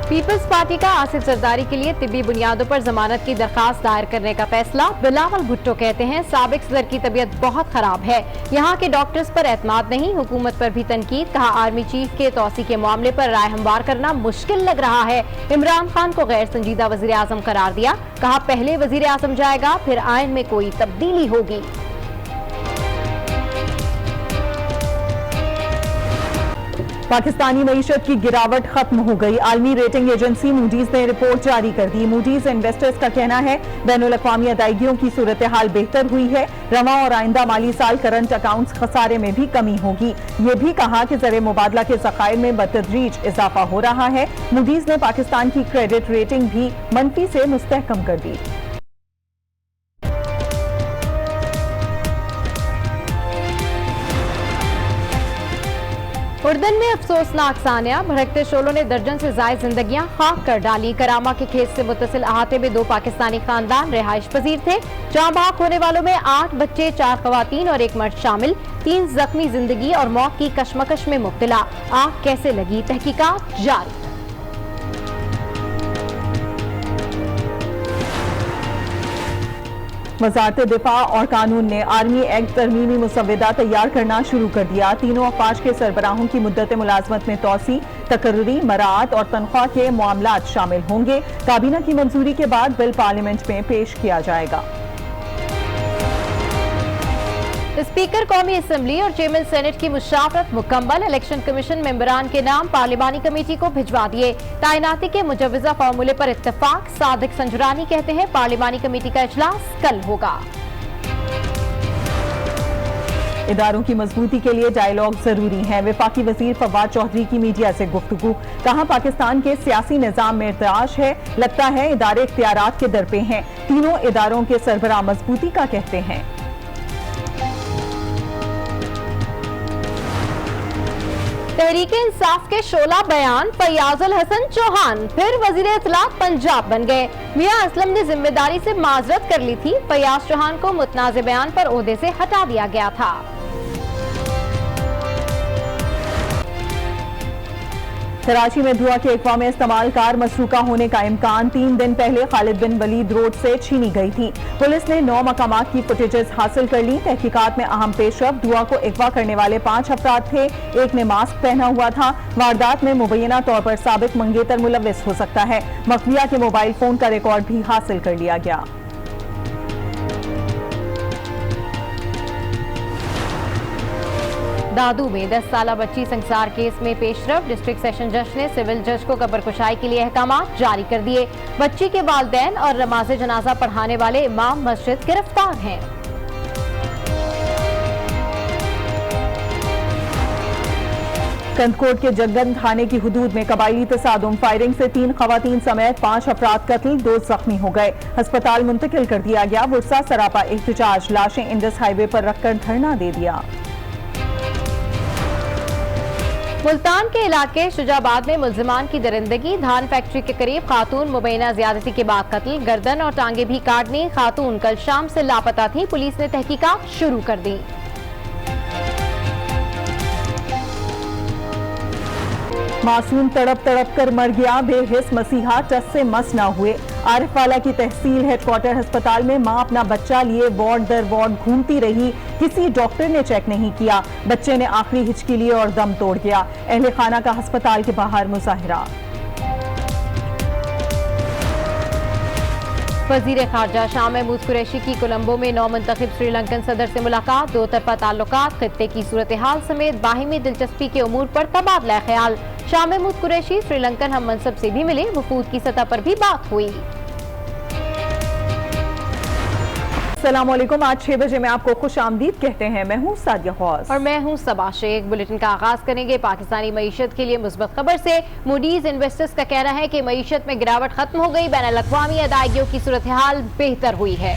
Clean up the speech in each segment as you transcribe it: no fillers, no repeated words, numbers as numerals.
Peoples party کا آصف زرداری کے لیے طبی بنیادوں پر ضمانت کی درخواست دائر کرنے کا فیصلہ۔ بلاول بھٹو کہتے ہیں سابق صدر کی طبیعت بہت خراب ہے، یہاں کے ڈاکٹرز پر اعتماد نہیں، حکومت پر بھی تنقید۔ کہا آرمی چیف کے توسیع کے معاملے پر رائے ہموار کرنا مشکل لگ رہا ہے، عمران خان کو غیر سنجیدہ وزیر اعظم قرار دیا۔ کہا پہلے وزیر اعظم جائے گا پھر آئین میں کوئی تبدیلی ہوگی۔ پاکستانی معیشت کی گراوٹ ختم ہو گئی۔ عالمی ریٹنگ ایجنسی موڈیز نے رپورٹ جاری کر دی۔ موڈیز انویسٹرز کا کہنا ہے بین الاقوامی ادائیگیوں کی صورتحال بہتر ہوئی ہے، رواں اور آئندہ مالی سال کرنٹ اکاؤنٹس خسارے میں بھی کمی ہوگی۔ یہ بھی کہا کہ زر مبادلہ کے ذخائر میں بتدریج اضافہ ہو رہا ہے۔ موڈیز نے پاکستان کی کریڈٹ ریٹنگ بھی منفی سے مستحکم کر دی۔ اردن میں افسوسناک سانحہ، بھڑکتے شعلوں نے درجن سے زائد زندگیاں خاک کر ڈالی۔ کراما کے کھیت سے متصل احاطے میں 2 پاکستانی خاندان رہائش پذیر تھے۔ جاں بحق ہونے والوں میں 8 بچے، 4 خواتین اور 1 مرد شامل، 3 زخمی زندگی اور موت کی کشمکش میں مبتلا۔ آگ کیسے لگی، تحقیقات جاری۔ وزارت دفاع اور قانون نے آرمی ایکٹ ترمیمی مسودہ تیار کرنا شروع کر دیا۔ تینوں افواج کے سربراہوں کی مدت ملازمت میں توسیع، تقرری، مراعات اور تنخواہ کے معاملات شامل ہوں گے۔ کابینہ کی منظوری کے بعد بل پارلیمنٹ میں پیش کیا جائے گا۔ اسپیکر قومی اسمبلی اور چیئرمین سینٹ کی مشاورت مکمل، الیکشن کمیشن ممبران کے نام پارلیمانی کمیٹی کو بھجوا دیے۔ تعیناتی کے مجوزہ فارمولے پر اتفاق، صادق سنجرانی کہتے ہیں پارلیمانی کمیٹی کا اجلاس کل ہوگا۔ اداروں کی مضبوطی کے لیے ڈائیلاگ ضروری ہے، وفاقی وزیر فواد چودھری کی میڈیا سے گفتگو۔ کہا پاکستان کے سیاسی نظام میں ارتعاش ہے، لگتا ہے ادارے اختیارات کے در پہ ہیں۔ تینوں اداروں کے سربراہ مضبوطی کا کہتے ہیں۔ تحریک انصاف کے شعلہ بیان، فیاض الحسن چوہان پھر وزیر اطلاعات پنجاب بن گئے۔ میاں اسلم نے ذمہ داری سے معذرت کر لی تھی، فیاض چوہان کو متنازع بیان پر عہدے سے ہٹا دیا گیا تھا۔ کراچی میں دھواں کے اقوام استعمال کار مسروقہ ہونے کا امکان 3 دن پہلے خالد بن ولید روڈ سے چھینی گئی تھی۔ پولیس نے 9 مقامات کی فوٹیجز حاصل کر لی۔ تحقیقات میں اہم پیش رفت، دھواں کو اغوا کرنے والے 5 افراد تھے، 1 نے ماسک پہنا ہوا تھا۔ واردات میں مبینہ طور پر سابق منگیتر ملوث ہو سکتا ہے۔ مخفیہ کے موبائل فون کا ریکارڈ بھی حاصل کر لیا گیا۔ دادو میں 10 سالہ بچی سنگسار کیس میں پیش رفت، ڈسٹرکٹ سیشن جج نے سول جج کو قبر کشائی کے لیے احکامات جاری کر دیے۔ بچی کے والدین اور نماز جنازہ پڑھانے والے امام مسجد گرفتار ہیں۔ کندکوٹ کے جگن تھانے کی حدود میں قبائلی تصادم، فائرنگ سے 3 خواتین سمیت 5 افراد قتل، 2 زخمی ہو گئے، ہسپتال منتقل کر دیا گیا۔ ورثہ سراپا احتجاج، لاشیں انڈس ہائی وے پر رکھ کر دھرنا دے دیا۔ ملتان کے علاقے شجاباد میں ملزمان کی درندگی، دھان فیکٹری کے قریب خاتون مبینہ زیادتی کے بعد قتل، گردن اور ٹانگیں بھی کاٹنی، خاتون کل شام سے لاپتہ تھی، پولیس نے تحقیقات شروع کر دی۔ معصوم تڑپ تڑپ کر مر گیا، بے حس مسیحا ٹس سے مس نہ ہوئے۔ عارف والا کی تحصیل ہیڈ کوارٹر ہسپتال میں ماں اپنا بچہ لیے وارڈ در وارڈ گھومتی رہی، کسی ڈاکٹر نے چیک نہیں کیا، بچے نے آخری ہچکی لی اور دم توڑ گیا۔ اہل خانہ کا ہسپتال کے باہر مظاہرہ۔ وزیر خارجہ شاہ محمود قریشی کی کولمبو میں نو منتخب سری لنکن صدر سے ملاقات، 2 طرفہ تعلقات، خطے کی صورتحال سمیت باہمی دلچسپی کے امور پر تبادلہ خیال۔ شاہ محمود قریشی سری لنکن ہم منصب سے بھی ملے، وفود کی سطح پر بھی بات ہوئی۔ السلام علیکم، آج 6 بجے میں آپ کو خوش آمدید کہتے ہیں۔ میں ہوں سعدیہ خواص اور میں ہوں صبا شیخ۔ بلیٹن کا آغاز کریں گے پاکستانی معیشت کے لیے مثبت خبر سے۔ موڈیز انویسٹرز کا کہنا ہے کہ معیشت میں گراوٹ ختم ہو گئی، بین الاقوامی ادائیگیوں کی صورتحال بہتر ہوئی ہے۔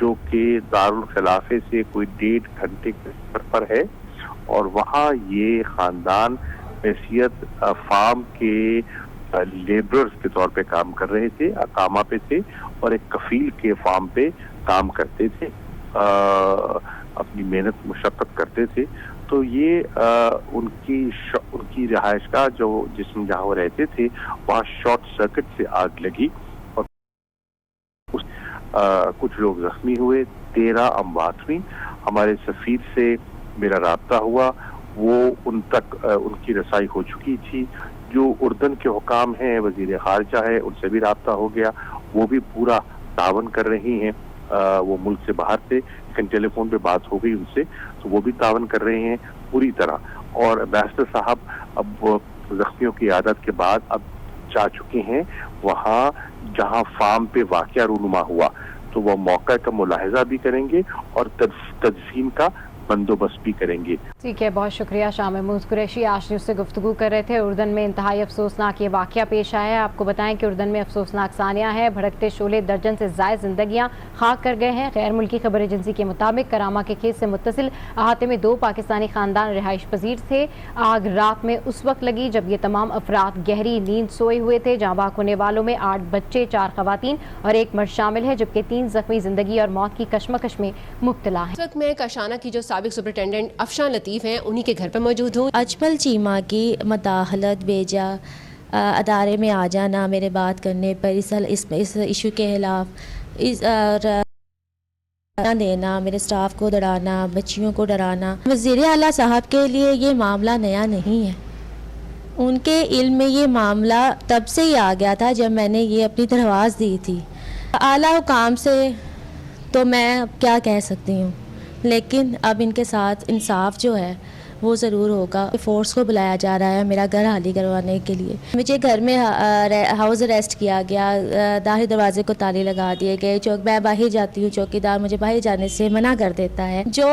جو کہ دارالخلافے سے کوئی 1.5 گھنٹے کے سفر پر ہے، اور وہاں یہ خاندان حیثیت فارم کے لیبررز کے طور پہ کام کر رہے تھے، اقامہ پہ تھے، اور ایک کفیل کے فارم پہ کام کرتے تھے، اپنی محنت مشقت کرتے تھے. تو یہ ان کی رہائش گاہ جہاں وہ رہتے تھے وہاں شارٹ سرکٹ سے آگ لگی اور کچھ لوگ زخمی ہوئے، 13 اموات ہوئی. ہمارے سفیر سے میرا رابطہ ہوا، وہ ان تک ان کی رسائی ہو چکی تھی. جو اردن کے حکام ہیں، وزیر خارجہ ہے، ان سے بھی رابطہ ہو گیا، وہ بھی پورا تعاون کر رہی ہیں. وہ ملک سے باہر تھے لیکن ٹیلی فون پہ بات ہو گئی ان سے، تو وہ بھی تعاون کر رہے ہیں پوری طرح. اور امبیسڈر صاحب اب زخمیوں کی عیادت کے بعد اب جا چکے ہیں وہاں جہاں فارم پہ واقعہ رونما ہوا، تو وہ موقع کا ملاحظہ بھی کریں گے اور تدفین کا بندوبست بھی کریں گے. ٹھیک ہے، بہت شکریہ شاہ محمود قریشی. آج نیوز سے گفتگو کر رہے تھے. اردن میں انتہائی افسوسناک یہ واقعہ پیش آیا ہے. آپ کو بتائیں کہ اردن میں افسوسناک ثانیہ ہے. بھڑکتے شعلے درجن سے زائد زندگیاں خاک کر گئے ہیں. غیر ملکی خبر ایجنسی کے مطابق کراما کے کھیت سے متصل احاطے میں 2 پاکستانی خاندان رہائش پذیر تھے. آگ رات میں اس وقت لگی جب یہ تمام افراد گہری نیند سوئے ہوئے تھے. جاں بحق ہونے والوں میں 8 بچے، 4 خواتین اور 1 مرد شامل ہے، جبکہ 3 زخمی زندگی اور موت کی کشمکش میں مبتلا ہیں. اس وقت میں کاشانہ کی جو سابق سپرنٹینڈنٹ افشان لطیف ہیں انہی کے گھر پہ موجود ہوں. اجمل چیمہ کی مداخلت بیجا ادارے میں آ جانا میرے بات کرنے پر اس ایشو کے خلاف دینا، میرے سٹاف کو ڈرانا، بچیوں کو ڈرانا. وزیر اعلیٰ صاحب کے لیے یہ معاملہ نیا نہیں ہے. ان کے علم میں یہ معاملہ تب سے ہی آ گیا تھا جب میں نے یہ اپنی درخواست دی تھی. اعلیٰ حکام سے تو میں کیا کہہ سکتی ہوں، لیکن اب ان کے ساتھ انصاف جو ہے وہ ضرور ہوگا. فورس کو بلایا جا رہا ہے میرا گھر خالی کروانے کے لیے. مجھے گھر میں ہاؤس اریسٹ کیا گیا، داخلی دروازے کو تالے لگا دیے گئے. میں باہر جاتی ہوں، چوکی دار مجھے باہر جانے سے منع کر دیتا ہے. جو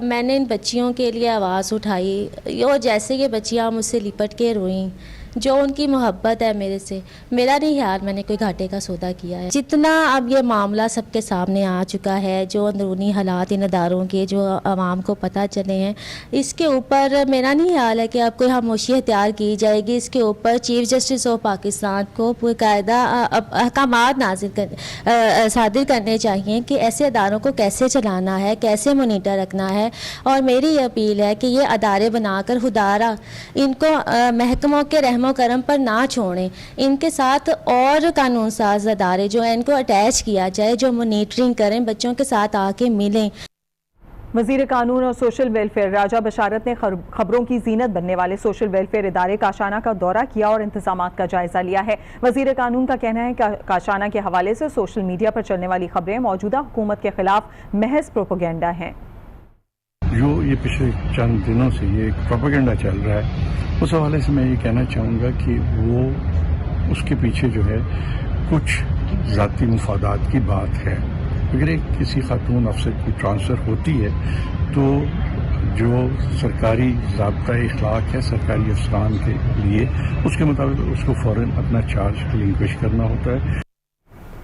میں نے ان بچیوں کے لیے آواز اٹھائی، وہ جیسے یہ بچیاں مجھ سے لپٹ کے روئیں، جو ان کی محبت ہے میرے سے، میرا نہیں خیال میں نے کوئی گھاٹے کا سودا کیا ہے. جتنا اب یہ معاملہ سب کے سامنے آ چکا ہے، جو اندرونی حالات ان اداروں کے جو عوام کو پتہ چلے ہیں، اس کے اوپر میرا نہیں خیال ہے کہ اب کوئی خاموشی اختیار کی جائے گی. اس کے اوپر چیف جسٹس آف پاکستان کو باقاعدہ احکامات صادر کرنے چاہیے کہ ایسے اداروں کو کیسے چلانا ہے، کیسے مانیٹر رکھنا ہے. اور میری یہ اپیل ہے کہ یہ ادارے بنا کر خدارا ان کو محکموں کے رحم و کرم پر نہ چھوڑیں. ان کے ساتھ اور قانون ساز ادارے جو ہیں ان کو اٹیچ کیا جائے، جو مانیٹرنگ کریں، بچوں کے ساتھ آ کے ملیں. وزیر قانون اور سوشل ویلفیئر راجہ بشارت نے خبروں کی زینت بننے والے سوشل ویلفیئر ادارے کاشانہ کا دورہ کیا اور انتظامات کا جائزہ لیا ہے. وزیر قانون کا کہنا ہے کہ کاشانہ کے حوالے سے سوشل میڈیا پر چلنے والی خبریں موجودہ حکومت کے خلاف محض پروپیگنڈا ہیں. جو یہ پچھلے چند دنوں سے یہ ایک پروپیگنڈا چل رہا ہے، اس حوالے سے میں یہ کہنا چاہوں گا کہ وہ اس کے پیچھے جو ہے کچھ ذاتی مفادات کی بات ہے. اگر ایک کسی خاتون افسر کی ٹرانسفر ہوتی ہے تو جو سرکاری ضابطہ اخلاق ہے سرکاری افسران کے لیے، اس کے مطابق اس کو فوراً اپنا چارج ریلنکوش کرنا ہوتا ہے.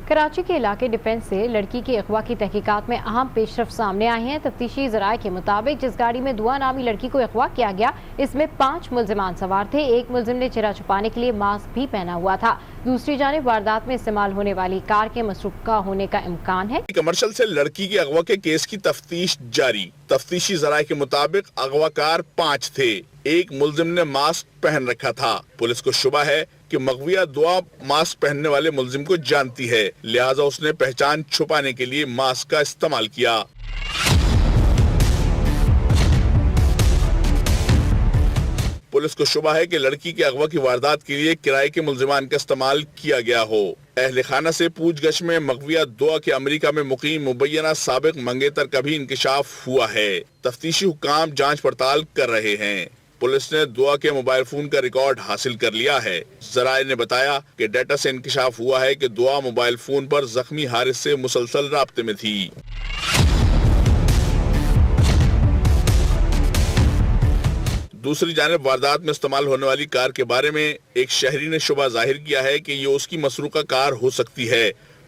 کراچی کے علاقے ڈیفنس سے لڑکی کے اغوا کی تحقیقات میں اہم پیش رفت سامنے آئی ہیں. تفتیشی ذرائع کے مطابق جس گاڑی میں دعا نامی لڑکی کو اغوا کیا گیا، اس میں 5 ملزمان سوار تھے. ایک ملزم نے چہرہ چھپانے کے لیے ماسک بھی پہنا ہوا تھا. دوسری جانب واردات میں استعمال ہونے والی کار کے مسروقہ ہونے کا امکان ہے. کمرشل سے لڑکی کے اغوا کے کیس کی تفتیش جاری. تفتیشی ذرائع کے مطابق اغوا کار 5 تھے. ایک ملزم نے ماسک پہن رکھا تھا. پولیس کو شبہ ہے کہ مغویہ دعا ماسک پہننے والے ملزم کو جانتی ہے، لہٰذا اس نے پہچان چھپانے کے لیے ماسک کا استعمال کیا. پولیس کو شبہ ہے کہ لڑکی کے اغوا کی واردات کے لیے کرائے کے ملزمان کا استعمال کیا گیا ہو. اہل خانہ سے پوچھ گچھ میں مغویہ دعا کے امریکہ میں مقیم مبینہ سابق منگیتر کا بھی انکشاف ہوا ہے. تفتیشی حکام جانچ پڑتال کر رہے ہیں. پولیس نے دعا کے موبائل فون کا ریکارڈ حاصل کر لیا ہے. ذرائع نے بتایا کہ ڈیٹا سے انکشاف ہوا ہے کہ دعا موبائل فون پر زخمی حارث سے مسلسل رابطے میں تھی. دوسری جانب واردات میں استعمال ہونے والی کار کے بارے میں ایک شہری نے شبہ ظاہر کیا ہے کہ یہ اس کی مسروقہ کار ہو سکتی ہے.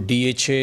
DHA